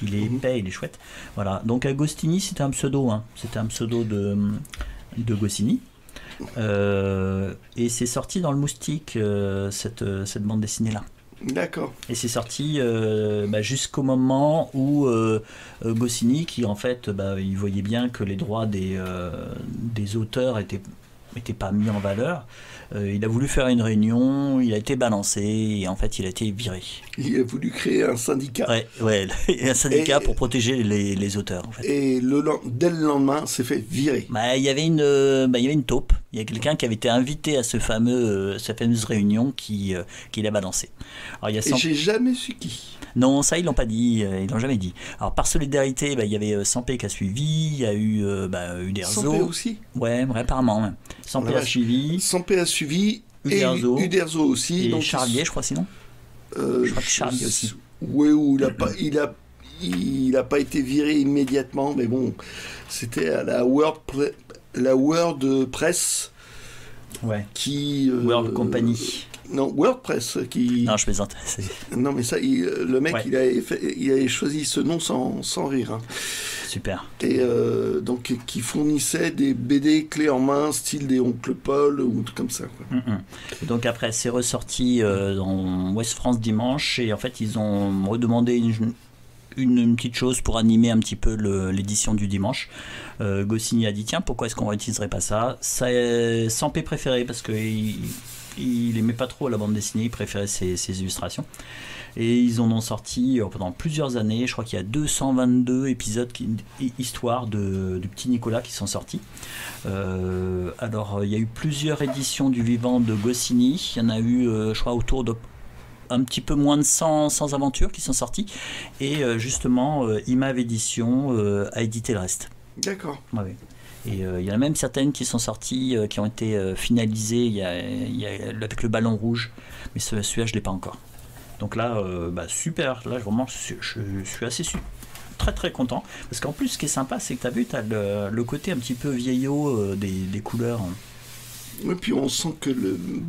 Il est épais, il est chouette. Voilà. Donc, Agostini, c'était un pseudo. Hein. C'était un pseudo de Goscinny. Et c'est sorti dans le Moustique, cette bande dessinée-là. D'accord. Et c'est sorti jusqu'au moment où Goscinny, qui en fait, il voyait bien que les droits des auteurs étaient pas mis en valeur. Il a voulu faire une réunion, il a été balancé et en fait il a été viré. Il a voulu créer un syndicat. Ouais, un syndicat pour protéger les auteurs en fait. Et dès le lendemain, s'est fait virer. Il y avait une taupe. Il y a quelqu'un qui avait été invité à cette fameuse réunion qui l'a balancé. Alors, Et j'ai jamais su qui. Non, ça ils l'ont pas dit, ils l'ont jamais dit. Alors par solidarité, il y avait Sampé qui a suivi, il y a eu Uderzo. Sampé aussi. Ouais, apparemment. Sampé a suivi. Sampé a suivi. Uderzo. Et Uderzo aussi. Et donc Charlier, je crois, sinon. Je crois que Charlier aussi. Oui, où il a pas été viré immédiatement, mais bon, c'était à la WordPress. Ouais. World Company. Non, WordPress qui. Non, je plaisante. Non, mais ça, le mec, Ouais. il avait choisi ce nom sans rire. Hein. Super. Et donc, qui fournissait des BD clés en main, style des Oncle Paul ou tout comme ça. Quoi. Donc après, c'est ressorti dans Ouest France Dimanche et en fait, ils ont redemandé une petite chose pour animer un petit peu l'édition du dimanche. Goscinny a dit tiens, pourquoi est-ce qu'on réutiliserait pas ça? Ça Sampé préféré parce que il aimait pas trop la bande dessinée, il préférait ses illustrations. Et ils en ont sorti pendant plusieurs années. Je crois qu'il y a 222 épisodes, histoire du petit Nicolas qui sont sortis. Alors, il y a eu plusieurs éditions du vivant de Goscinny. Il y en a eu, je crois, autour de un petit peu moins de 100 aventures qui sont sorties. Et justement, Imave Édition a édité le reste. D'accord. Ouais. Et il y en a même certaines qui sont sorties, qui ont été finalisées il y a avec le ballon rouge. Mais celui-là, je ne l'ai pas encore. Donc là, super. Là, vraiment, je suis assez très très content. Parce qu'en plus, ce qui est sympa, c'est que tu as le côté un petit peu vieillot des couleurs. Et puis on sent que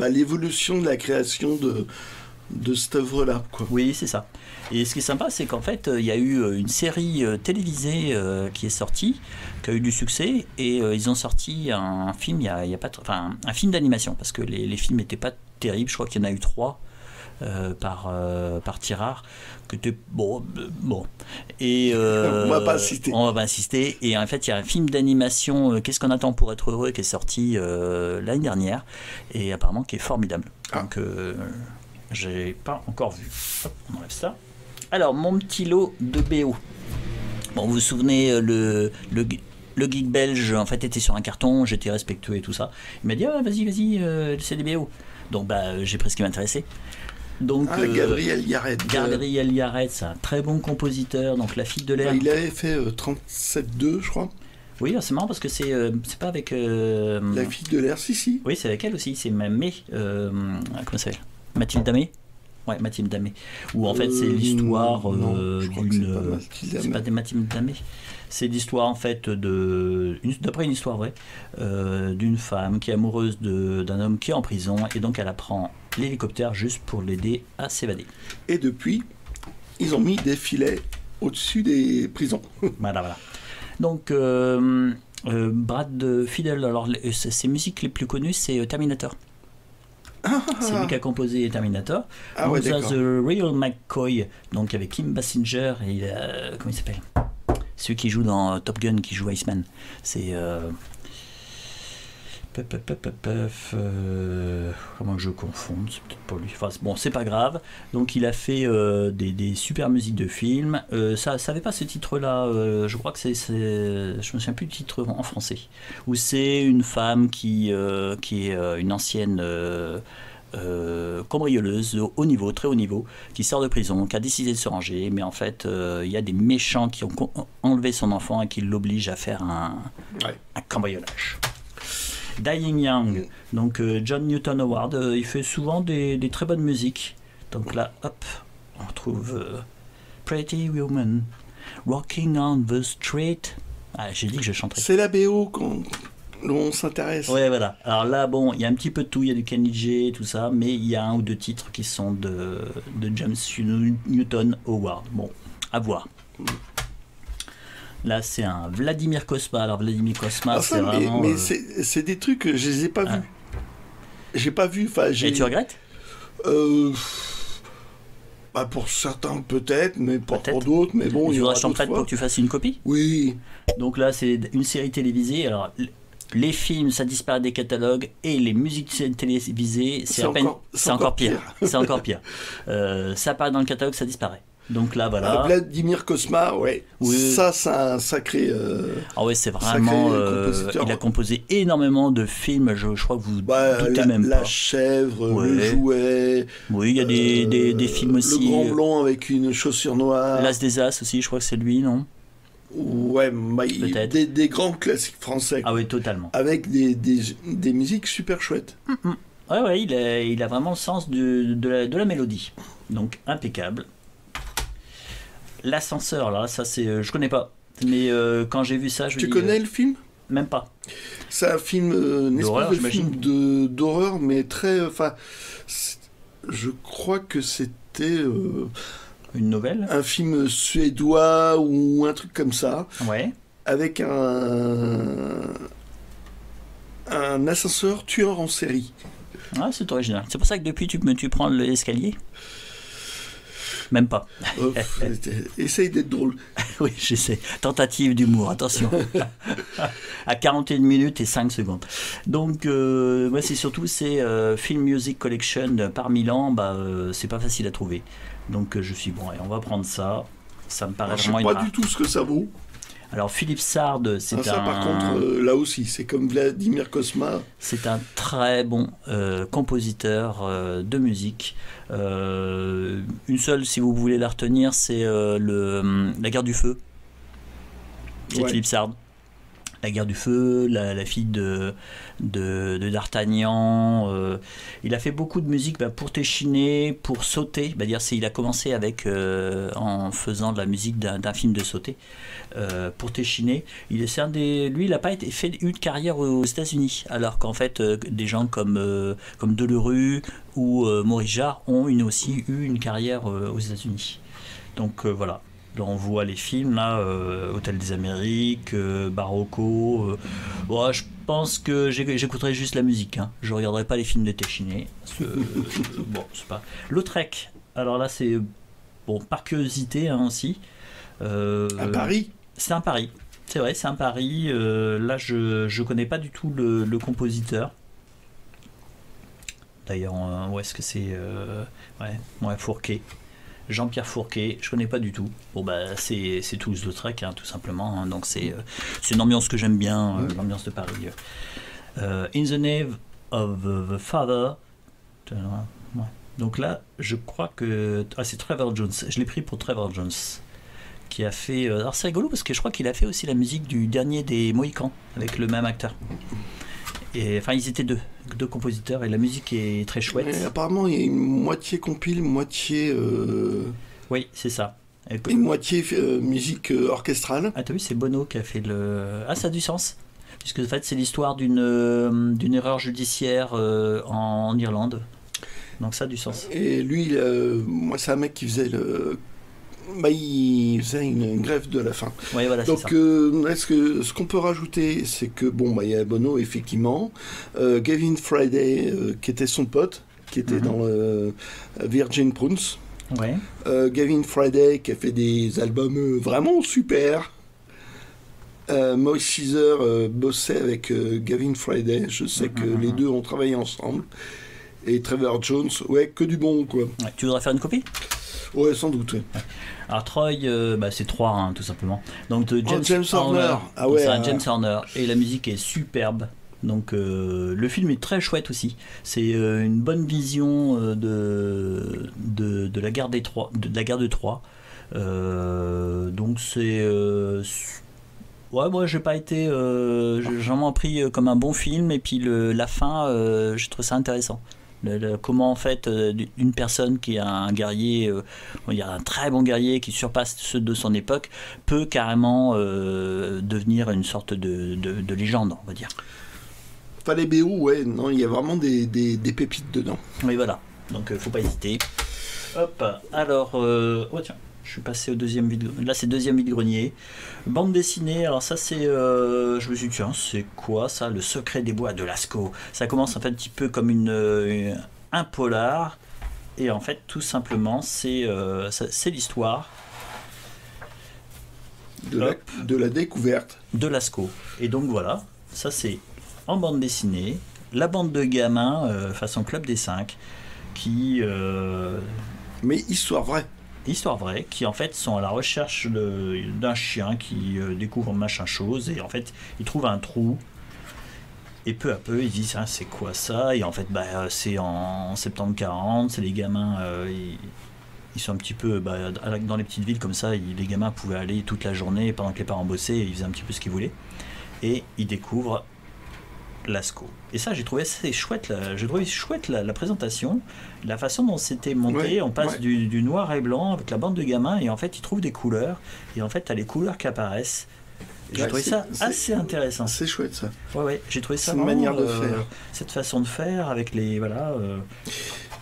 l'évolution de la création de cette œuvre-là, quoi. Oui, c'est ça. Et ce qui est sympa, c'est qu'en fait, il y a eu une série télévisée qui est sortie, qui a eu du succès, et ils ont sorti un film, un film d'animation, parce que les films n'étaient pas terribles. Je crois qu'il y en a eu 3 par tirage, que bon. Et on va pas insister. On va pas insister. Et en fait, il y a un film d'animation, Qu'est-ce qu'on attend pour être heureux, qui est sorti l'année dernière, et apparemment qui est formidable. Donc j'ai pas encore vu. Hop, on enlève ça. Alors, mon petit lot de BO. Bon, vous vous souvenez, le geek belge, en fait, était sur un carton, j'étais respectueux et tout ça. Il m'a dit, vas-y, c'est des BO. Donc, j'ai pris ce qui m'intéressait. Donc, Gabriel Yared. Gabriel Yared, c'est un très bon compositeur. Donc, La Fille de l'air. Il avait fait 37-2, je crois. Oui, c'est marrant parce que c'est pas avec. La Fille de l'air, si. Oui, c'est avec elle aussi. C'est May. Comment ça s'appelle? Mathilde Amé. Ouais, Mathilde Amé. Où en fait c'est l'histoire d'une. C'est pas des Mathilde Amé. C'est l'histoire en fait d'après une histoire vraie, d'une femme qui est amoureuse d'un homme qui est en prison et donc elle apprend l'hélicoptère juste pour l'aider à s'évader. Et depuis, ils ont mis des filets au-dessus des prisons. Voilà. Donc Brad Fiedel, alors ses musiques les plus connues c'est Terminator. C'est lui qui a composé Terminator. Ouais, The Real McCoy, donc avec Kim Basinger et comment il s'appelle, celui qui joue dans Top Gun, qui joue Iceman. C'est comment que je confonde, c'est peut-être pas lui. Enfin, bon, c'est pas grave. Donc il a fait des super musiques de films. Ça avait pas ce titre-là. Je crois que je me souviens plus du titre en français. Où c'est une femme qui est une ancienne cambrioleuse de haut niveau, très haut niveau, qui sort de prison, qui a décidé de se ranger, mais en fait, il y a des méchants qui ont enlevé son enfant et qui l'obligent à faire un cambriolage. Dying Young, donc John Newton Howard, il fait souvent des très bonnes musiques. Donc là, hop, on retrouve Pretty Woman. Walking on the Street. Ah, j'ai dit que je chanterais. C'est la BO dont on s'intéresse. Ouais, voilà. Alors là, bon, il y a un petit peu de tout. Il y a du Kenny G, tout ça, mais il y a un ou deux titres qui sont de James Newton Howard. Bon, à voir. Là, c'est un Vladimir Cosma. Alors, Vladimir Cosma, c'est vraiment... Mais c'est des trucs que je les ai pas vus. J'ai pas vu. Et tu regrettes? Bah pour certains peut-être, mais pas pour d'autres. Mais bon, il faudra que je t'en prête pour que tu fasses une copie. Oui. Donc là, c'est une série télévisée. Alors, les films, ça disparaît des catalogues, et les musiques télévisées, c'est encore pire. C'est encore pire. Ça apparaît dans le catalogue, ça disparaît. Donc là, voilà. Vladimir Cosma, ouais. Oui. Ça, c'est un sacré. Ah ouais, c'est vraiment. Il a composé énormément de films. Je crois que vous doutez même pas. La chèvre, le jouet. Oui, il y a des films aussi. Le grand blond avec une chaussure noire. L'As des As aussi, je crois que c'est lui, non? Ouais, des grands classiques français. Ah oui, totalement. Avec des musiques super chouettes. Ouais, il a vraiment le sens de la mélodie. Donc, impeccable. L'ascenseur, là, ça c'est... je connais pas. Mais quand j'ai vu ça, je me dis... Tu connais le film? Même pas. C'est un film, une espèce de film d'horreur, mais très... je crois que c'était... une nouvelle? Un film suédois ou un truc comme ça. Ouais. Avec un ascenseur tueur en série. Ah, c'est original. C'est pour ça que depuis tu prends l'escalier? Même pas. Essaye d'être drôle. Oui, j'essaie. Tentative d'humour, attention. À 41 minutes et 5 secondes. Donc, moi, c'est surtout Film Music Collection par Milan. C'est pas facile à trouver. Donc, je suis bon, allez, on va prendre ça. Ça me paraît vraiment... Je sais pas du tout ce que ça vaut. Alors, Philippe Sard, c'est ça, par contre, là aussi, c'est comme Vladimir Cosma. C'est un très bon compositeur de musique. Une seule, si vous voulez la retenir, c'est La Guerre du Feu. C'est Philippe Sard. La Guerre du Feu, la fille de D'Artagnan. Il a fait beaucoup de musique pour Téchiné, pour sauter. Il a commencé en faisant de la musique d'un film de sauter. Pour Téchiné, lui, il n'a pas fait une carrière aux États-Unis, alors qu'en fait, des gens comme Delerue ou Maurice Jarre ont aussi eu une carrière aux États-Unis. Donc voilà. Là, on voit les films, là, Hôtel des Amériques, Barocco. Je pense que j'écouterai juste la musique. Hein. Je ne regarderai pas les films de Téchiné. C'est pas... Lautrec, alors là, c'est par curiosité aussi. À Paris? C'est un pari. C'est vrai, c'est un pari. Là, je ne connais pas du tout le compositeur. D'ailleurs, où est-ce que c'est Fourquet. Jean-Pierre Fourquet, je connais pas du tout. C'est Toulouse-Lautrec, tout simplement. Hein, donc c'est une ambiance que j'aime bien, l'ambiance de Paris. In the Name of the Father. Ouais. Donc là, je crois que c'est Trevor Jones. Je l'ai pris pour Trevor Jones, qui a fait. Alors c'est rigolo parce que je crois qu'il a fait aussi la musique du dernier des Mohicans avec le même acteur. Et enfin, ils étaient deux compositeurs et la musique est très chouette. Et apparemment, il y a une moitié compile, moitié. Oui, c'est ça. Une moitié musique orchestrale. Ah, t'as vu, c'est Bono qui a fait le. Ah, ça a du sens. Puisque en fait, c'est l'histoire d'une erreur judiciaire en Irlande. Donc ça a du sens. Et lui, moi, c'est un mec qui faisait il faisait une grève de la faim. Ouais, voilà, donc, ce qu'on peut rajouter, c'est que il y a Bono, effectivement, Gavin Friday, qui était son pote, qui était dans Virgin Prunes. Ouais. Gavin Friday, qui a fait des albums vraiment super. Moïse Caesar bossait avec Gavin Friday. Je sais que les deux ont travaillé ensemble. Et Trevor Jones, que du bon, quoi. Ouais, tu voudrais faire une copie? Ouais, sans doute. Ouais. Alors Troy, c'est 3, tout simplement. Donc James Horner. Ah ouais. C'est James Horner et la musique est superbe. Donc le film est très chouette aussi. C'est une bonne vision de la guerre de Troie. Donc c'est moi j'ai pas été j'en ai pris comme un bon film et puis la fin j'ai trouvé ça intéressant. Comment en fait une personne qui est un guerrier, il y a un très bon guerrier qui surpasse ceux de son époque, peut carrément devenir une sorte de légende, on va dire. Enfin, les BO, ouais, non, il y a vraiment des pépites dedans. Oui, voilà, donc faut pas hésiter. Hop, alors, oh tiens, je suis passé au deuxième vide. Là, c'est deuxième vide-grenier. Bande dessinée, alors ça, c'est. Je me suis dit, tiens, c'est quoi ça? Le secret des bois de Lascaux. Ça commence en fait un petit peu comme un polar. Et en fait, tout simplement, c'est l'histoire. De la découverte. De Lascaux. Et donc voilà, ça c'est en bande dessinée. La bande de gamins, façon Club des 5, qui. Mais histoire vraie. Histoire vraie, qui en fait sont à la recherche d'un chien qui découvre machin chose, et en fait ils trouvent un trou, et peu à peu ils disent ah, c'est quoi ça, et en fait c'est en septembre 40, c'est les gamins, ils sont un petit peu dans les petites villes comme ça, les gamins pouvaient aller toute la journée pendant que les parents bossaient, et ils faisaient un petit peu ce qu'ils voulaient, et ils découvrent Lascaux. Et ça, j'ai trouvé assez chouette. J'ai trouvé chouette la présentation, la façon dont c'était monté. Ouais, on passe du noir et blanc avec la bande de gamins, et en fait, ils trouvent des couleurs. Et en fait, t'as les couleurs qui apparaissent. J'ai trouvé ça assez intéressant. C'est chouette ça. Ouais, j'ai trouvé ça. C'est une manière de faire. Cette façon de faire avec les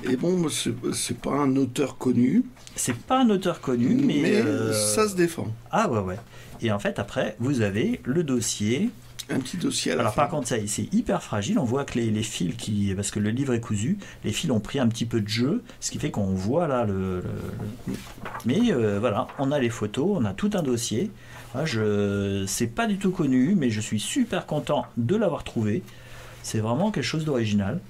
Et bon, c'est pas un auteur connu. C'est pas un auteur connu, mais ça se défend. Ah ouais. Et en fait, après, vous avez le dossier. Un petit dossier à la Alors fin. par contre, c'est hyper fragile. On voit que les fils parce que le livre est cousu, les fils ont pris un petit peu de jeu, ce qui fait qu'on voit là Mais voilà, on a les photos, on a tout un dossier. C'est pas du tout connu, mais je suis super content de l'avoir trouvé. C'est vraiment quelque chose d'original.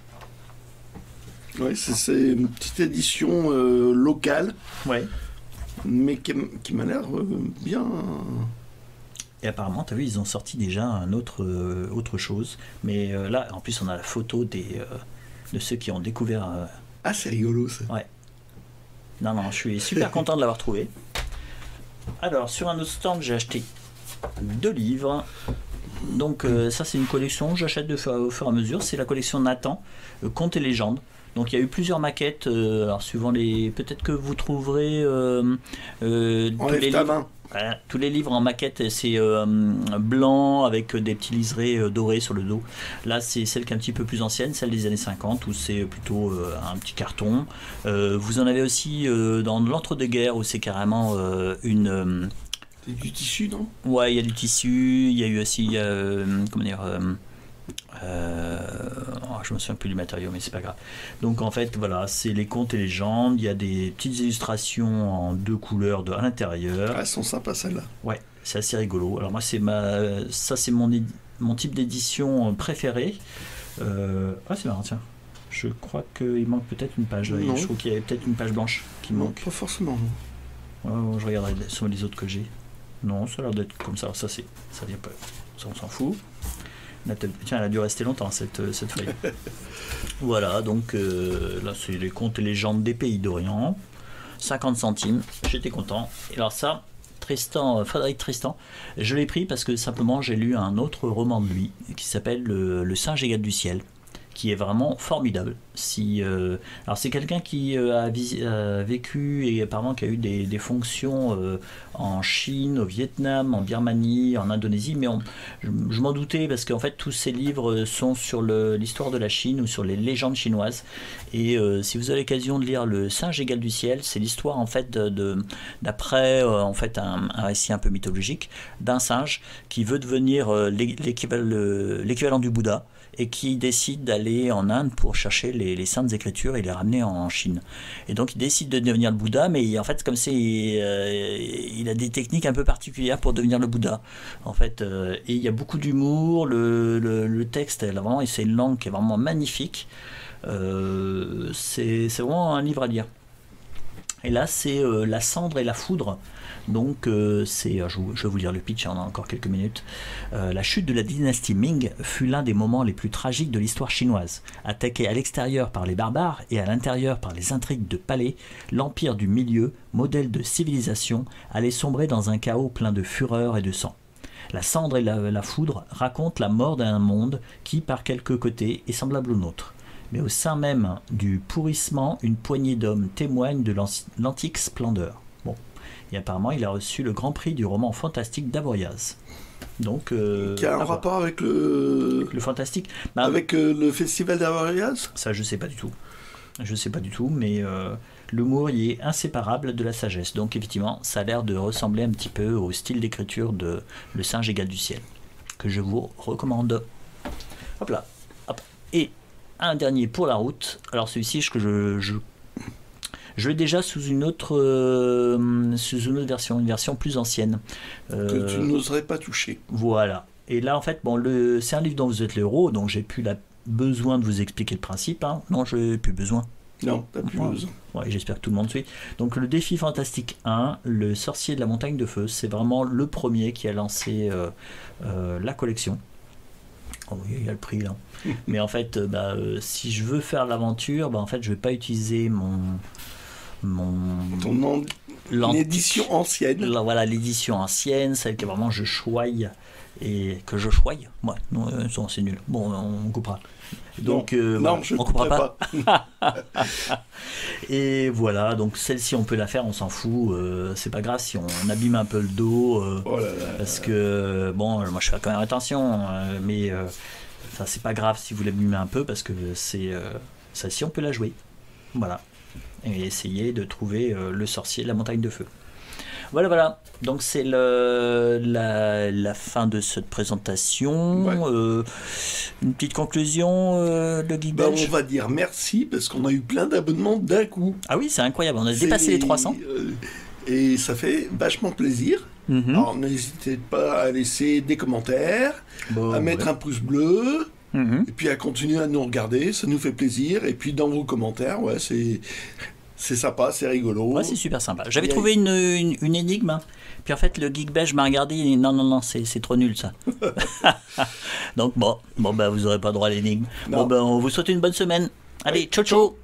Oui, c'est une petite édition locale. Ouais. Mais qui m'a l'air bien. Et apparemment, tu as vu, ils ont sorti déjà autre chose. Mais là, en plus, on a la photo de ceux qui ont découvert. Ah, c'est rigolo ça. Ouais. Non, je suis super content de l'avoir trouvé. Alors, sur un autre stand, j'ai acheté 2 livres. Donc, ça, c'est une collection. J'achète au fur et à mesure. C'est la collection Nathan, Contes et légendes. Donc il y a eu plusieurs maquettes. Alors suivant peut-être que vous trouverez enlève ta main. Voilà, tous les livres en maquette, c'est blanc avec des petits liserés dorés sur le dos. Là, c'est celle qui est un petit peu plus ancienne, celle des années 50, où c'est plutôt un petit carton. Vous en avez aussi dans l'entre-deux-guerres, où c'est carrément C'est du tissu, non? Ouais, il y a du tissu, il y a eu aussi... comment dire je me souviens plus du matériau, mais c'est pas grave. Donc en fait, voilà, c'est les contes et légendes. Il y a des petites illustrations en 2 couleurs à l'intérieur. Elles sont sympas celles-là. Ouais, c'est assez rigolo. Alors moi, c'est mon type d'édition préféré. C'est marrant, tiens. Je crois qu'il manque peut-être une page. Là. Je trouve qu'il y avait peut-être une page blanche qui manque. Pas forcément. Je regarderai sur les autres que j'ai. Non, ça a l'air d'être comme ça. Alors, ça vient pas. Ça, on s'en fout. Tiens, elle a dû rester longtemps cette feuille. Voilà, donc là c'est les contes et légendes des pays d'Orient. 50 centimes, j'étais content. Et alors ça, Frédéric Tristan, je l'ai pris parce que simplement j'ai lu un autre roman de lui qui s'appelle Le singe égal du ciel, qui est vraiment formidable. Alors c'est quelqu'un qui a vécu et apparemment qui a eu des fonctions en Chine, au Vietnam, en Birmanie, en Indonésie, mais je m'en doutais parce qu'en fait tous ces livres sont sur l'histoire de la Chine ou sur les légendes chinoises. Et si vous avez l'occasion de lire Le singe égal du ciel, c'est l'histoire en fait d'après en fait un récit un peu mythologique d'un singe qui veut devenir l'équivalent du Bouddha, et qui décide d'aller en Inde pour chercher les saintes écritures et les ramener en Chine. Et donc il décide de devenir le Bouddha, mais en fait comme il a des techniques un peu particulières pour devenir le Bouddha. En fait, et il y a beaucoup d'humour, le texte, vraiment, c'est une langue qui est vraiment magnifique. C'est vraiment un livre à lire. Et là, c'est La cendre et la foudre. Donc, je vais vous lire le pitch, on a encore quelques minutes. La chute de la dynastie Ming fut l'un des moments les plus tragiques de l'histoire chinoise. Attaqué à l'extérieur par les barbares et à l'intérieur par les intrigues de palais, l'empire du milieu, modèle de civilisation, allait sombrer dans un chaos plein de fureur et de sang. La cendre et la foudre racontent la mort d'un monde qui, par quelques côtés, est semblable au nôtre. Mais au sein même du pourrissement, une poignée d'hommes témoigne de l'antique splendeur. Bon. Et apparemment, il a reçu le grand prix du roman fantastique d'Avoriaz. Donc, qui a un rapport avec le fantastique. Avec le festival d'Avoriaz. Ça, je sais pas du tout. Je sais pas du tout, mais l'humour y est inséparable de la sagesse. Donc, effectivement, ça a l'air de ressembler un petit peu au style d'écriture de Le singe égal du ciel, que je vous recommande. Hop là. Hop. Et un dernier pour la route. Alors, celui-ci, je l'ai déjà sous une autre version, une version plus ancienne. Que tu n'oserais pas toucher. Voilà. Et là, en fait, c'est un livre dont vous êtes le héros, donc j'ai plus besoin de vous expliquer le principe. Hein. Non, je n'ai plus besoin. Non, t'as plus besoin. Ouais, j'espère que tout le monde suit. Donc, le défi fantastique 1, le sorcier de la montagne de feu, c'est vraiment le premier qui a lancé la collection. Oh oui, il y a le prix là. Mais en fait, si je veux faire l'aventure, en fait, je vais pas utiliser l'édition ancienne. Voilà, l'édition ancienne, celle que vraiment je choye et que je choye. Ouais, non, c'est nul. Bon, on coupera. Donc, non, je ne coupera pas. Et voilà, donc celle-ci on peut la faire, on s'en fout. C'est pas grave si on abîme un peu le dos, parce que moi je fais quand même attention, mais ça c'est pas grave si vous l'abîmez un peu parce que celle-ci on peut la jouer. Voilà. Et essayer de trouver le sorcier de la montagne de feu. Voilà. Donc c'est la fin de cette présentation. Ouais. Une petite conclusion, le Geek Belge. On va dire merci parce qu'on a eu plein d'abonnements d'un coup. Ah oui, c'est incroyable. On a dépassé les 300. Et ça fait vachement plaisir. Alors n'hésitez pas à laisser des commentaires, à mettre un pouce bleu. Et puis à continuer à nous regarder, ça nous fait plaisir. Et puis dans vos commentaires, c'est sympa, c'est rigolo. Ouais, c'est super sympa. J'avais trouvé une énigme. Puis en fait, le Geek Belge m'a regardé et dit non, c'est trop nul ça. Donc vous n'aurez pas droit à l'énigme. On vous souhaite une bonne semaine. Allez, ciao.